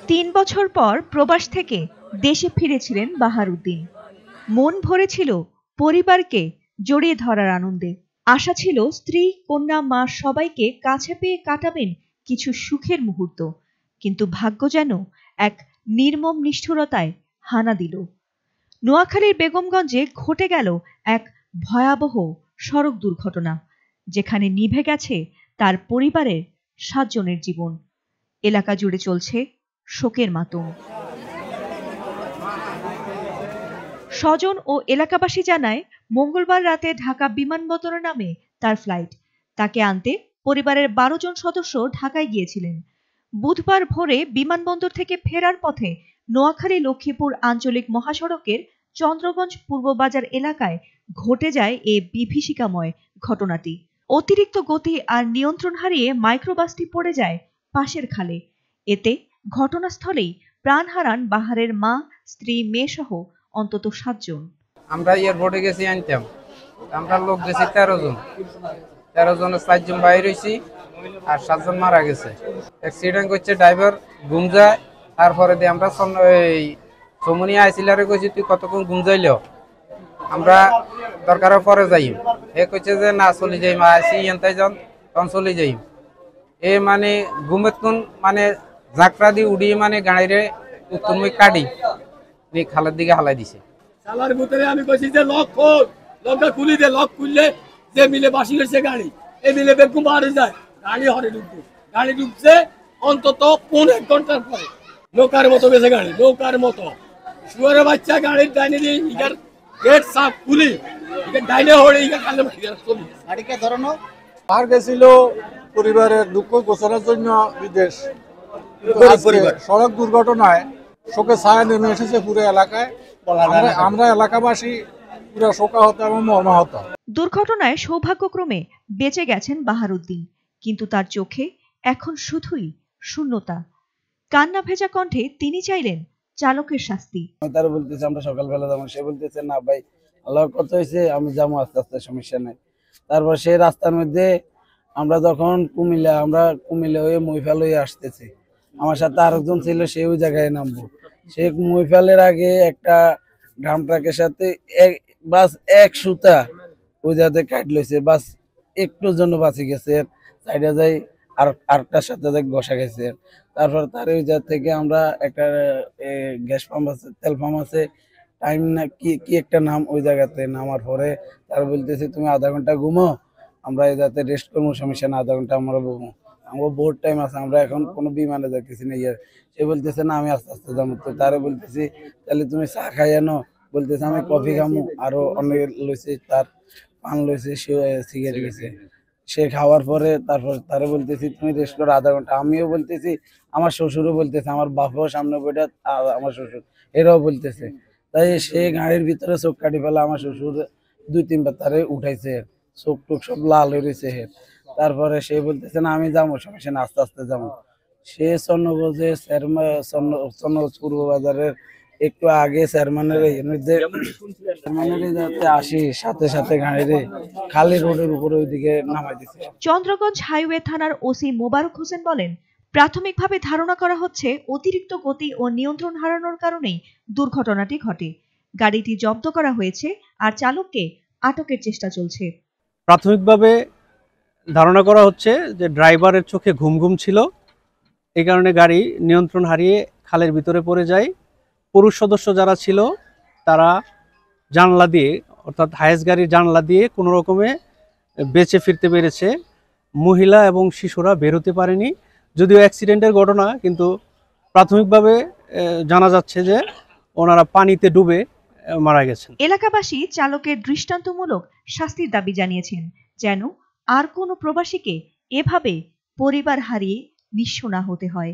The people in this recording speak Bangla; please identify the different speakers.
Speaker 1: তিন বছর পর প্রবাস থেকে দেশে ফিরেছিলেন বাহারউদ্দিন। মন ভরেছিল পরিবারকে জড়িয়ে ধরার আনন্দে। আশা ছিল স্ত্রী, কন্যা, মা সবাইকে কাছে পেয়ে কাটাবেন কিছু সুখের মুহূর্ত। কিন্তু ভাগ্য যেন এক নির্মম নিষ্ঠুরতায় হানা দিল। নোয়াখালীর বেগমগঞ্জে ঘটে গেল এক ভয়াবহ সড়ক দুর্ঘটনা, যেখানে নিভে গেছে তার পরিবারের 7 জনের জীবন। এলাকা জুড়ে চলছে শোকের মাতম। স্বজন ও এলাকাবাসী জানায়, মঙ্গলবার রাতে ঢাকা বিমানবন্দরে নামে তার ফ্লাইট। তাকে আনতে পরিবারের 12 জন সদস্য ঢাকায় গিয়েছিলেন। বুধবার ভোরে বিমানবন্দর থেকে ফেরার পথে নোয়াখালী লক্ষ্মীপুর আঞ্চলিক মহাসড়কের চন্দ্রগঞ্জ পূর্ব বাজার এলাকায় ঘটে যায় এ বিভীষিকাময় ঘটনাটি। অতিরিক্ত গতি আর নিয়ন্ত্রণ হারিয়ে মাইক্রোবাসটি পড়ে যায় পাশের খালে। এতে ঘটনাস্থলেই প্রাণ হারান বাহারের মা, স্ত্রী, মেয়ে সহ অন্তত 7 জন।
Speaker 2: আমরা এয়ারপোর্টে গেছি আনতাম, আমরা লোক গেছি 13 জন। 13 জনের 4 জন বাইরে হয়েছি আর 7 জন মারা গেছে। অ্যাক্সিডেন্ট করছে ড্রাইভার ঘুম যায়। তারপরে দিয়ে আমরা সমনিয়া আইসিলারে কইছি তুই কতক্ষণ ঘুম যাইল, আমরা দরকারের পরে যাই। এ কইছে যে না চলে যাই, মা আইসি এনতাই যান তখন চলে যাই। এ মানে ঘুমের কোন মানে ঝাঁকড়া দিয়ে উড়িয়ে মানে গাড়িরে উত্তরমুখ কাটি খালের দিকে হালাই দিছে।
Speaker 3: সালার ভিতরে আমি কইছি যে লক খোল, লকটা খুলি দে। লক খুললে যে মিলে বাসি হয়েছে গাড়ি, এই মিলে বেকুম বাড়ে যায়, গাড়ি হরে ঢুকবে। গাড়ি ঢুকছে অন্তত 1.5 ঘন্টার পরে। নৌকার মতো গেছে গাড়ি, নৌকার মতো। শুয়ারে বাচ্চা গাড়ির ডাইনে দিয়ে ইগার গেট সাফ খুলি, ইগার ডাইনে হরে ইগার কালে চলি।
Speaker 4: গাড়িকে ধরানো
Speaker 5: আর গেছিল পরিবারের দুঃখ গোছানোর জন্য বিদেশ। সড়ক দুর্ঘটনায় শোকে ছায়া নেমে এসেছে পুরো এলাকায়। আমরা এলাকাবাসী পুরো শোকাহত এবং মর্মাহত।
Speaker 1: দুর্ঘটনায় সৌভাগ্যক্রমে বেঁচে গেছেন বাহারউদ্দিন, কিন্তু তার চোখে এখন শুধুই শূন্যতা। কান্না ভেজা কণ্ঠে তিনি চাইলেন চালকের শাস্তি।
Speaker 6: তারা বলতেছে আমরা সকালবেলা যাবো, সে বলতেছে না ভাই আল্লাহর কথা হয়েছে আমি যাবো আস্তে আস্তে, সমস্যা নাই। তারপর সেই রাস্তার মধ্যে আমরা যখন কুমিল্লা হয়ে মহিফাল হয়ে আসতেছি, আমার সাথে আরেকজন ছিল, সে ওই জায়গায় নামবো। সে মহিফালের আগে একটা ড্রাম ট্রাকের সাথে বাস এক সুতা ওই জায়গাতে কাট লইছে, বাস একটুর জন্য বাঁচে গেছে। সাইডে যাই আরেকটার সাথে যাই বসা গেছে। তারপর তার ওই জায়গা থেকে আমরা একটা গ্যাস পাম্প আছে, তেল পাম্প আছে, টাইম না কি একটা নাম, ওই জায়গাতে নামার পরে তারা বলতেছে তুমি আধা ঘন্টা ঘুমো, আমরা এই জায়গাতে রেস্ট করবো, সমস্যা না, আধা ঘন্টা আমরা ঘুমো, আমার বহুত টাইম আছে, আমরা এখন কোনো বিমানে যাইতেছি না। সে বলতেছে না আমি আস্তে আস্তে যাবো। তো তারা বলতেছি তাহলে তুমি চা খাই আনো, বলতেছে আমি কফি খামো। আরো অনেক লইছে, তার পান লইছে, সে সিগারেট গেছে। সে খাওয়ার পরে তারপর তারা বলতেছি তুমি রেস্ট করো আধা ঘন্টা। আমিও বলতেছি, আমার শ্বশুরও বলতেছে, আমার বাপও সামনে বইটা, আমার শ্বশুর এরাও বলতেছে। তাই সে গাড়ির ভিতরে চোখ কাটি ফেলা, আমার শ্বশুর 2-3 বার তারে উঠাইছে, চোখ টোক সব লাল হয়ে রয়েছে। তারপরে সে বলতেছে না আমি যাবো, সমস্যা না, আস্তে আস্তে যাবো। সে চন্নগঞ্জে চন্নগঞ্জ পূর্ব বাজারের একটু আগে চেয়ারম্যানের যাতে আসি, সাথে সাথে গাড়িরে খালি রোডের উপরে ওইদিকে নামাই দিচ্ছে।
Speaker 1: চন্দ্রগঞ্জ হাইওয়ে থানার ওসি মোবারক হোসেন বলেন, প্রাথমিকভাবে ধারণা করা হচ্ছে অতিরিক্ত গতি ও নিয়ন্ত্রণ হারানোর কারণেই দুর্ঘটনাটি ঘটে। গাড়িটি জব্দ করা হয়েছে আর চালককে আটকের চেষ্টা চলছে।
Speaker 7: প্রাথমিকভাবে ধারণা করা হচ্ছে যে ড্রাইভারের চোখে ঘুম ঘুম ছিল, এই কারণে গাড়ি নিয়ন্ত্রণ হারিয়ে খালের ভিতরে পড়ে যায়। পুরুষ সদস্য যারা ছিল তারা জানলা দিয়ে, অর্থাৎ হায়েস গাড়ির জানলা দিয়ে কোনো রকমে বেঁচে ফিরতে পেরেছে। মহিলা এবং শিশুরা বের হতে পারেনি। যদিও অ্যাক্সিডেন্টের ঘটনা, কিন্তু প্রাথমিকভাবে জানা যাচ্ছে যে ওনারা পানিতে ডুবে মারা গেছেন।
Speaker 1: এলাকাবাসী চালকের দৃষ্টান্তমূলক শাস্তির দাবি জানিয়েছেন, যেন আর কোনো প্রবাসীকে এভাবে পরিবার হারিয়ে নিঃস্ব না হতে হয়।